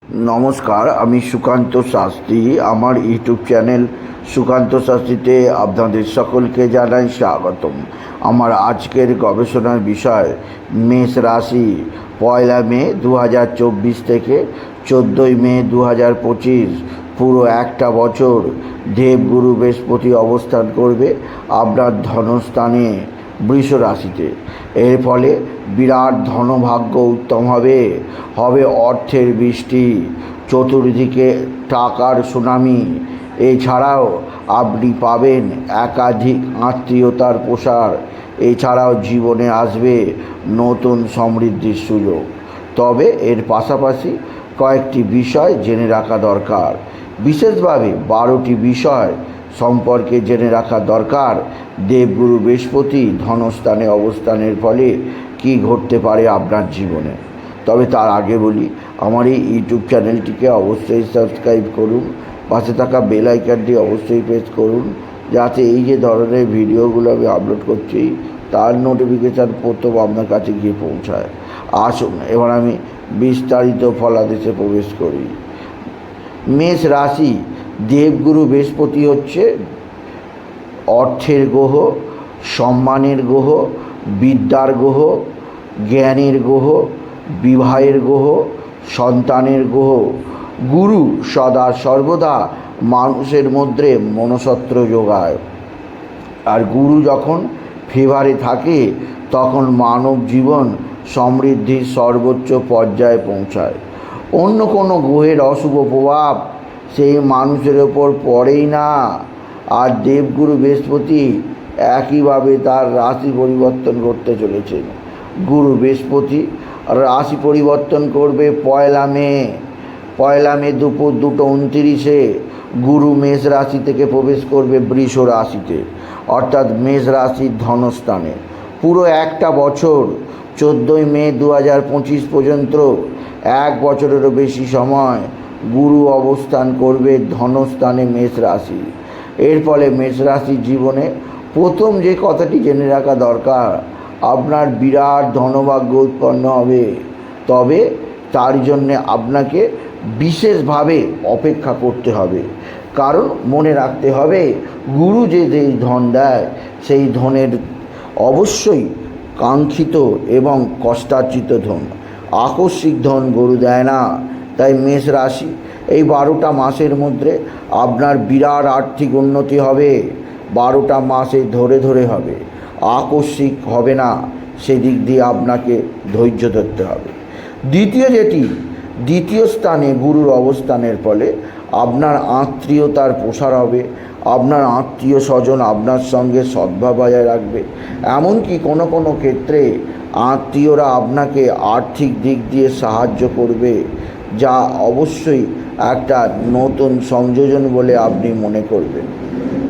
নমস্কার, আমি সুকান্ত শাস্ত্রী। আমার ইউটিউব চ্যানেল সুকান্ত শাস্ত্রীতে আপনাদের সকলকে জানাই স্বাগতম। আমার আজকের গবেষণার বিষয় মেষ রাশি। 1 মে 2024 থেকে 14 মে 2025 পুরো একটা বছর দেবগুরু বৃহস্পতি অবস্থান করবে আপনার ধনস্থানে বৃষ রাশিতে। এর ফলে বিরাট ধনভাগ্য উত্তম হবে অর্থের বৃষ্টি, চতুর্দিকে টাকার সুনামি। এছাড়াও আপনি পাবেন একাধিক আত্মীয়তার প্রসার। এছাড়াও জীবনে আসবে নতুন সমৃদ্ধির সুযোগ। তবে এর পাশাপাশি কয়েকটি বিষয় জেনে রাখা দরকার। বিশেষভাবে 12টি বিষয় সম্পর্কে জেনে রাখা দরকার। দেবগুরু বৃহস্পতি ধনস্থানে অবস্থানের ফলে কি ঘটতে পারে আপনার জীবনে। তবে তার আগে বলি, আমার এই ইউটিউব চ্যানেলটিকে অবশ্যই সাবস্ক্রাইব করুন, পাশে থাকা বেল আইকনটি অবশ্যই প্রেস করুন, যাতে এই যে ধরনের ভিডিওগুলো আমি আপলোড করছি তার নোটিফিকেশান প্রথম আপনার কাছে গিয়ে পৌঁছায়। আসুন এবার আমি বিস্তারিত ফলাদেশে প্রবেশ করি। মেষ রাশি। দেবগুরু বৃহস্পতি হচ্ছে অর্থের গ্রহ, সম্মানের গ্রহ, বিদ্যার গ্রহ, জ্ঞানের গ্রহ, বিবাহের গ্রহ, সন্তানের গ্রহ। গুরু সদা সর্বদা মানুষের মধ্যে মনসত্ব যোগায়। আর গুরু যখন ফেভারে থাকে তখন মানব জীবন সমৃদ্ধির সর্বোচ্চ পর্যায়ে পৌঁছায়। অন্য কোনো গ্রহের অশুভ প্রভাব সেই মানুষের ওপর পড়েই না। আর দেবগুরু বৃহস্পতি একইভাবে তার রাশি পরিবর্তন করতে চলেছেন। গুরু বৃহস্পতি রাশি পরিবর্তন করবে 1 মে দুপুর 2:29 গুরু মেষ রাশি থেকে প্রবেশ করবে বৃষ রাশিতে, অর্থাৎ মেষ রাশির ধনস্থানে। পুরো একটা বছর 14 মে 2025 পর্যন্ত 1 বছরেরও বেশি সময় গুরু অবস্থান করবে ধনস্থানে মেষ রাশি। এর ফলে মেষ রাশির জীবনে প্রথম যে কথাটি জেনে রাখা দরকার, আপনার বিরাট ধনভাগ্য উৎপন্ন হবে। তবে তার জন্যে আপনাকে বিশেষভাবে অপেক্ষা করতে হবে। কারণ মনে রাখতে হবে, গুরু যে যেই ধন দেয় সেই ধনের অবশ্যই কাঙ্ক্ষিত এবং কষ্টার্জিত ধন, আকস্মিক ধন গুরু দেয় না। তাই মেষ রাশি এই 12টা মাসের মধ্যে আপনার বিরাট আর্থিক উন্নতি হবে। 12টা মাসে ধরে ধরে হবে, আকস্মিক হবে না। সেদিক দিয়ে আপনাকে ধৈর্য ধরতে হবে। দ্বিতীয় স্থানে গুরুর অবস্থানের ফলে আপনার আত্মীয়তার প্রসার হবে। আপনার আত্মীয় স্বজন আপনার সঙ্গে সদ্ভাব বজায় রাখবে। এমনকি কোনো কোনো ক্ষেত্রে আত্মীয়রা আপনাকে আর্থিক দিক দিয়ে সাহায্য করবে, যা অবশ্যই একটা নতুন সংযোজন বলে আপনি মনে করবেন।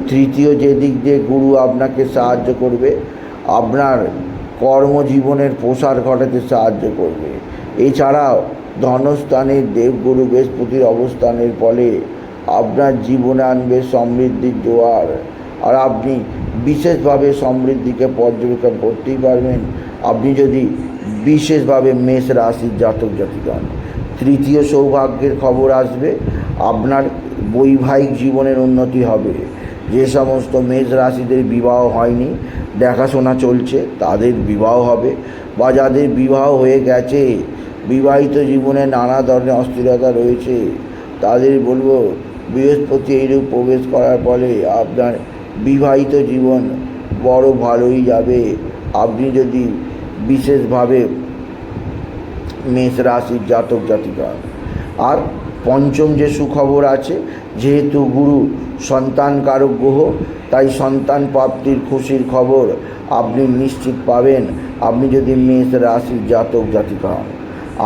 তৃতীয় যে দিক দিয়ে গুরু আপনাকে সাহায্য করবে, আপনার কর্মজীবনের প্রসার ঘটাতে সাহায্য করবে। এছাড়াও ধনস্থানে দেবগুরু বৃহস্পতির অবস্থানের ফলে আপনার জীবনে আনবে সমৃদ্ধির জোয়ার। আর আপনি বিশেষভাবে সমৃদ্ধিকে পর্যবেক্ষণ করতেই পারবেন আপনি যদি বিশেষভাবে মেষ রাশির জাতক জাতিকা হন। তৃতীয় সৌভাগ্যের খবর আসবে, আপনার বৈবাহিক জীবনের উন্নতি হবে। যে সমস্ত মেষ রাশিদের বিবাহ হয়নি, দেখাশোনা চলছে, তাদের বিবাহ হবে। বা যাদের বিবাহ হয়ে গেছে, বিবাহিত জীবনে নানা ধরনের অস্থিরতা রয়েছে, তাদের বলবো বৃহস্পতি এইরূপ প্রবেশ করার ফলে আপনার বিবাহিত জীবন বড় ভালোই যাবে। আপনি যদি বিশেষভাবে মেষ রাশির জাতক জাতিকা। আর পঞ্চম যে সুখবর আছে, যেহেতু গুরু সন্তান কারক গ্রহ, তাই সন্তান প্রাপ্তির খুশির খবর আপনি নিশ্চিত পাবেন আপনি যদি মেষ রাশির জাতক জাতিকা হন।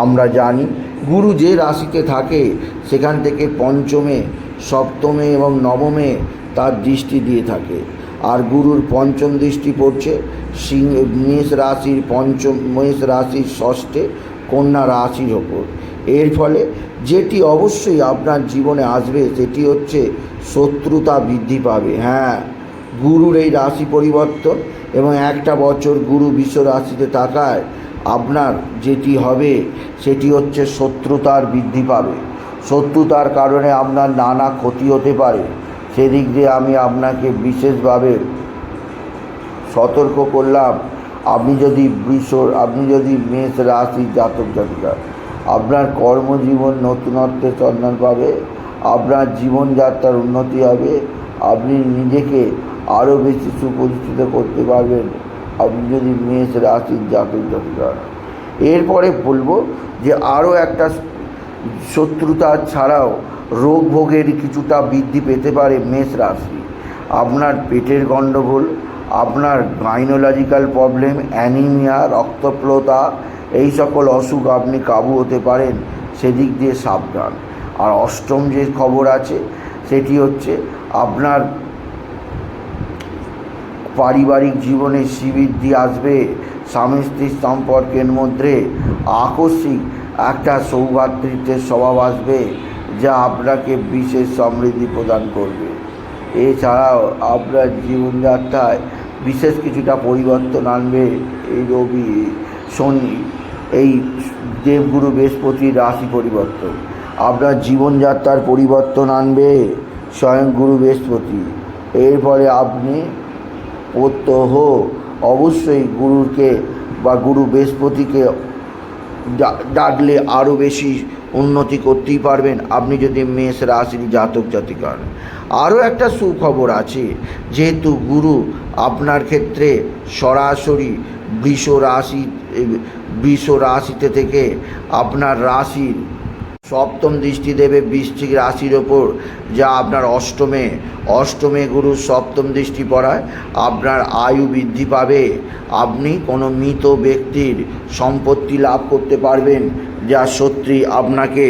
আমরা জানি গুরু যে রাশিতে থাকে সেখান থেকে পঞ্চমে, সপ্তমে এবং নবমে তার দৃষ্টি দিয়ে থাকে। আর গুরুর পঞ্চম দৃষ্টি পড়ছে মেষ রাশির ষষ্ঠে কন্যা রাশির ওপর। এর ফলে যেটি অবশ্যই আপনার জীবনে আসবে সেটি হচ্ছে শত্রুতা বৃদ্ধি পাবে। হ্যাঁ, গুরুর এই রাশি পরিবর্তন এবং একটা বছর গুরু বিশ্ব রাশিতে থাকায় আপনার যেটি হবে সেটি হচ্ছে শত্রুতার বৃদ্ধি পাবে। শত্রুতার কারণে আপনার নানা ক্ষতি হতে পারে, সেদিক দিয়ে আমি আপনাকে বিশেষভাবে সতর্ক করলাম। আপনি যদি মেষ রাশি জাতক জাতিকা, আপনার কর্মজীবন নতুনত্বের সন্ধান পাবে, আপনার জীবনযাত্রার উন্নতি হবে, আপনি নিজেকে আরও বেশি সুপ্রতিষ্ঠিত করতে পারবেন আপনি যদি মেষ রাশির জাতক জাতিকা। এরপরে বলবো যে আরও একটা শত্রুতা ছাড়াও রোগ ভোগের কিছুটা বৃদ্ধি পেতে পারে মেষ রাশি। আপনার পেটের গণ্ডগোল, আপনার গাইনোলজিক্যাল প্রবলেম, অ্যানিমিয়া, রক্তপ্লতা, এই সকল অসুখ আপনি কাবু হতে পারেন, সেদিক দিয়ে সাবধান। আর অষ্টম যে খবর আছে সেটি হচ্ছে আপনার পারিবারিক জীবনে শ্রীবৃদ্ধি আসবে, স্বামী স্ত্রীর সম্পর্কের মধ্যে আকস্মিক একটা সৌভাতৃত্বের স্বভাব আসবে, যা আপনাকে বিশেষ সমৃদ্ধি প্রদান করবে। এছাড়াও আপনার জীবনযাত্রায় বিশেষ কিছুটা পরিবর্তন আনবে এই রবি, শনি, এই দেবগুরু বৃহস্পতির রাশি পরিবর্তন। আপনার জীবনযাত্রার পরিবর্তন আনবে স্বয়ং গুরু বৃহস্পতি। এর ফলে আপনি প্রত্যহ অবশ্যই গুরুকে বা গুরু বৃহস্পতিকে ডাকলে আরও বেশি উন্নতি করতেই পারবেন আপনি যদি মেষ রাশির জাতক জাতিকা। আরও একটা সুখবর আছে, যেহেতু গুরু আপনার ক্ষেত্রে সরাসরি বৃষ রাশিতে থেকে আপনার রাশির সপ্তম দৃষ্টি দেবে বৃশ্চিক রাশির ওপর, যা আপনার অষ্টমে গুরুর সপ্তম দৃষ্টি পড়ায় আপনার আয়ু বৃদ্ধি পাবে, আপনি কোনো মৃত ব্যক্তির সম্পত্তি লাভ করতে পারবেন, যা সত্যি আপনাকে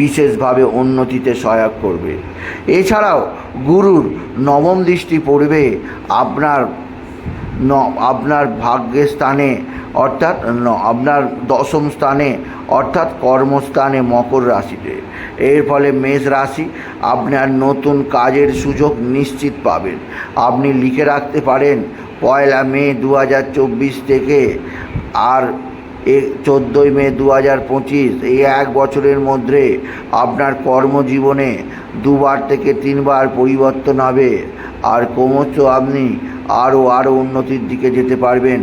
বিশেষভাবে উন্নতিতে সহায়ক করবে। এছাড়াও গুরুর নবম দৃষ্টি পড়বে আপনার ভাগ্যের স্থানে, অর্থাৎ আপনার দশম স্থানে, অর্থাৎ কর্মস্থানে মকর রাশিতে। এর ফলে মেষ রাশি আপনার নতুন কাজের সুযোগ নিশ্চিত পাবেন। আপনি লিখে রাখতে পারেন 1 মে 2024 থেকে আর 14 মে 2025, এই 1 বছরের মধ্যে আপনার কর্মজীবনে 2বার থেকে 3বার পরিবর্তন হবে, আর ক্রমশ আপনি আরও উন্নতির দিকে যেতে পারবেন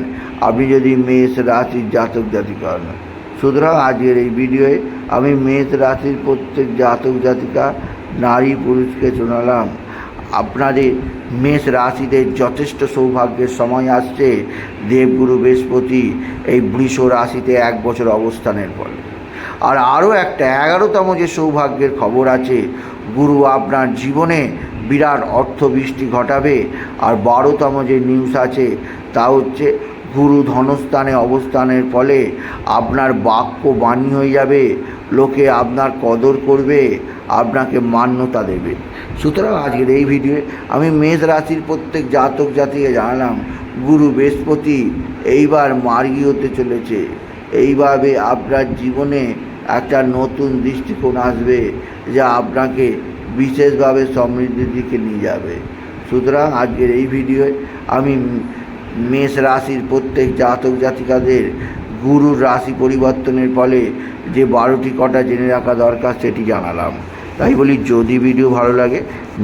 আপনি যদি মেষ রাশির জাতক জাতিকা হন। সুতরাং আজকের এই ভিডিওয়ে আমি মেষ রাশির প্রত্যেক জাতক জাতিকা নারী পুরুষকে শোনালাম, আপনাদের মেষ রাশিদের যথেষ্ট সৌভাগ্যের সময় আসছে দেবগুরু বৃহস্পতি এই বৃষ রাশিতে 1 বছর অবস্থানের ফলে। আর আরও একটা 11তম যে সৌভাগ্যের খবর আছে, গুরু আপনার জীবনে বিরাট অর্থবৃষ্টি ঘটাবে। আর 12তম যে নিউজ আছে তা হচ্ছে গুরু ধনস্থানে অবস্থানের ফলে আপনার বাক্য বাণী হয়ে যাবে, লোকে আপনার কদর করবে, আপনাকে মান্যতা দেবে। সুতরাং আজকের এই ভিডিওয়ে আমি মেষ রাশির প্রত্যেক জাতক জাতিকে জানালাম গুরু বৃহস্পতি এইবার মার্গী হতে চলেছে, এইভাবে আপনার জীবনে একটা নতুন দৃষ্টিকোণ আসবে, যা আপনাকে বিশেষভাবে সমৃদ্ধির দিকে নিয়ে যাবে। সুতরাং আজকের এই ভিডিওয়ে আমি মেষ রাশির প্রত্যেক জাতক জাতিকাদের গুরুর রাশি পরিবর্তনের ফলে যে 12টি কথা জেনে রাখা দরকার সেটি জানালাম। তাই বলি, যদি ভিডিও ভালো লাগে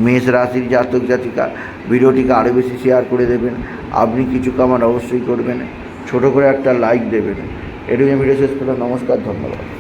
মেষ রাশির জাতক জাতিকা ভিডিওটিকে আরও বেশি শেয়ার করে দেবেন। আপনি কিছু কামান অবশ্যই করবেন, ছোট করে একটা লাইক দেবেন। এটুকু ভিডিও শেষ করলাম। নমস্কার, ধন্যবাদ।